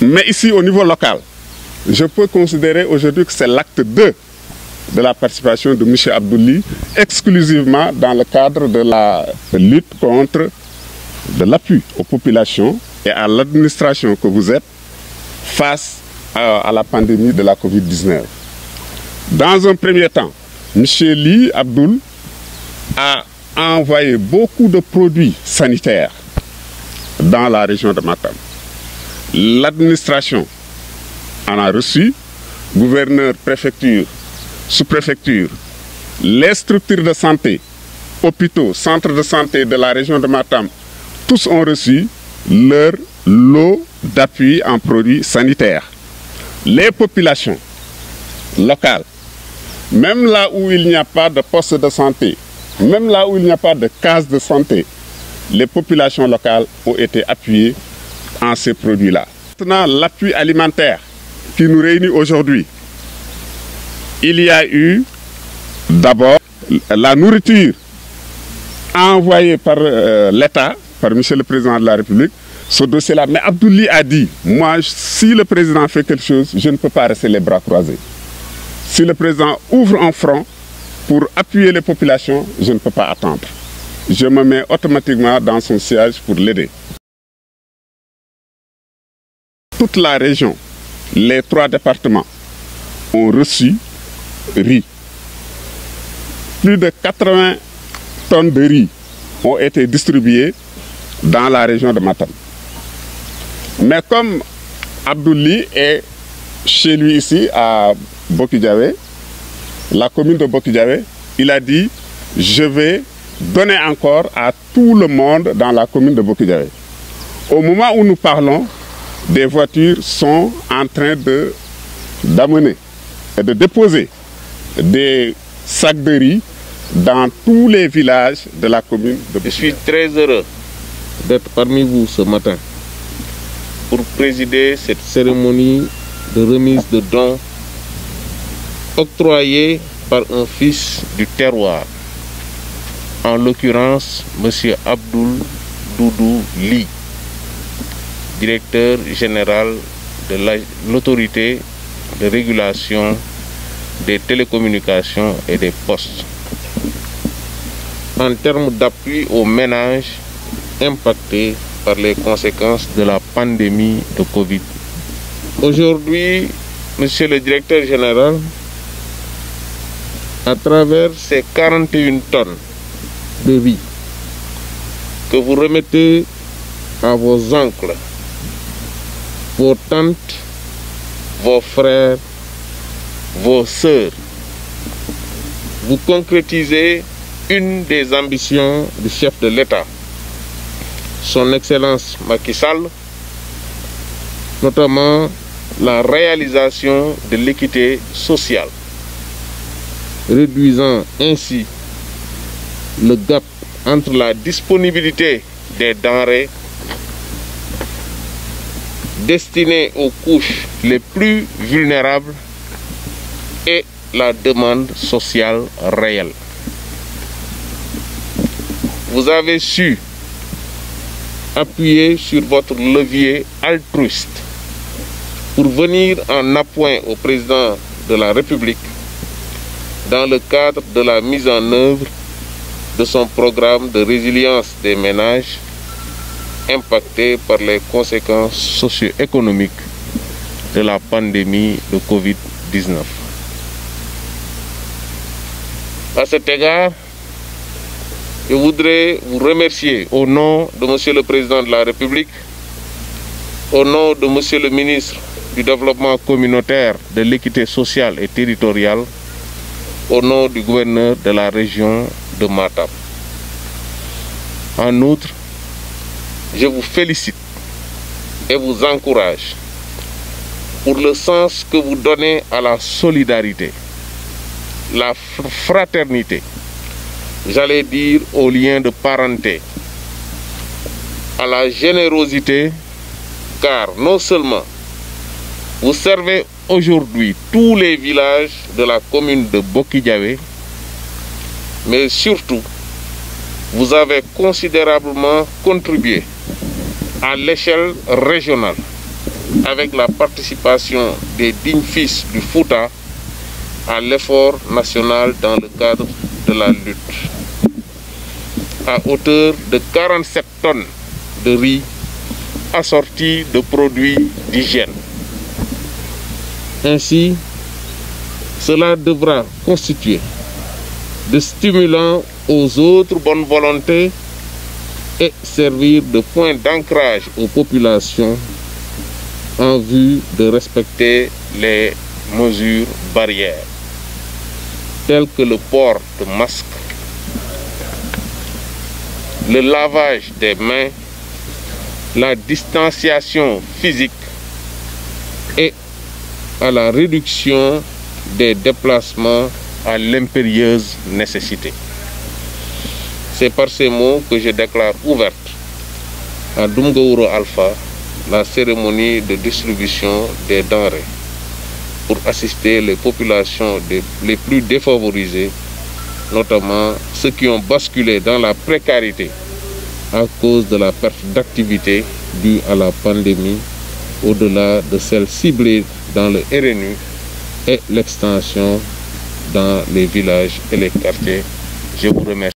Mais ici, au niveau local, je peux considérer aujourd'hui que c'est l'acte 2 de la participation de M. Abdouli, exclusivement dans le cadre de la lutte contre, de l'appui aux populations et à l'administration que vous êtes face à la pandémie de la Covid-19. Dans un premier temps, M. Ly Abdoul a envoyé beaucoup de produits sanitaires dans la région de Matam. L'administration en a reçu, gouverneur, préfecture, sous-préfecture, les structures de santé, hôpitaux, centres de santé de la région de Matam, tous ont reçu leur lot d'appui en produits sanitaires. Les populations locales, même là où il n'y a pas de poste de santé, même là où il n'y a pas de case de santé, les populations locales ont été appuyées en ces produits-là. Maintenant, l'appui alimentaire qui nous réunit aujourd'hui, il y a eu d'abord la nourriture envoyée par l'État, par M. le Président de la République, ce dossier-là. Mais Abdouli a dit, moi, si le Président fait quelque chose, je ne peux pas rester les bras croisés. Si le Président ouvre un front pour appuyer les populations, je ne peux pas attendre. Je me mets automatiquement dans son siège pour l'aider. Toute la région, les 3 départements ont reçu riz. Plus de 80 tonnes de riz ont été distribuées dans la région de Matam. Mais comme Abdouli est chez lui ici à Bokidiawé, la commune de Bokidiawé, il a dit « Je vais donner encore à tout le monde dans la commune de Bokidiawé ». Au moment où nous parlons, des voitures sont en train d'amener et de déposer des sacs de riz dans tous les villages de la commune de Bokidiawé. Je suis très heureux d'être parmi vous ce matin pour présider cette cérémonie de remise de dons octroyée par un fils du terroir, en l'occurrence M. Abdoul Doudou Ly, directeur général de l'autorité de régulation des télécommunications et des postes, en termes d'appui aux ménages impactés par les conséquences de la pandémie de Covid. Aujourd'hui, Monsieur le directeur général, à travers ces 41 tonnes de riz que vous remettez à vos oncles, vos tantes, vos frères, vos sœurs, vous concrétisez une des ambitions du chef de l'État, son Excellence Macky Sall, notamment la réalisation de l'équité sociale, réduisant ainsi le gap entre la disponibilité des denrées destinées aux couches les plus vulnérables et la demande sociale réelle. Vous avez su appuyer sur votre levier altruiste pour venir en appoint au président de la République dans le cadre de la mise en œuvre de son programme de résilience des ménages impactés par les conséquences socio-économiques de la pandémie de Covid-19. À cet égard, je voudrais vous remercier au nom de Monsieur le Président de la République, au nom de Monsieur le Ministre du Développement communautaire, de l'équité sociale et territoriale, au nom du gouverneur de la région de Matam. En outre, je vous félicite et vous encourage pour le sens que vous donnez à la solidarité, la fraternité, j'allais dire au lien de parenté, à la générosité, car non seulement vous servez aujourd'hui tous les villages de la commune de Bokidiawé, mais surtout, vous avez considérablement contribué à l'échelle régionale avec la participation des dignes fils du Fouta à l'effort national dans le cadre de la lutte, à hauteur de 47 tonnes de riz assortis de produits d'hygiène. Ainsi, cela devra constituer de stimulant aux autres bonnes volontés et servir de point d'ancrage aux populations en vue de respecter les mesures barrières, telles que le port de masques, le lavage des mains, la distanciation physique et à la réduction des déplacements à l'impérieuse nécessité. C'est par ces mots que je déclare ouverte à Doumgaouro Alpha la cérémonie de distribution des denrées pour assister les populations les plus défavorisées, notamment ceux qui ont basculé dans la précarité à cause de la perte d'activité due à la pandémie, au-delà de celles ciblées dans le RNU et l'extension dans les villages et les quartiers. Je vous remercie.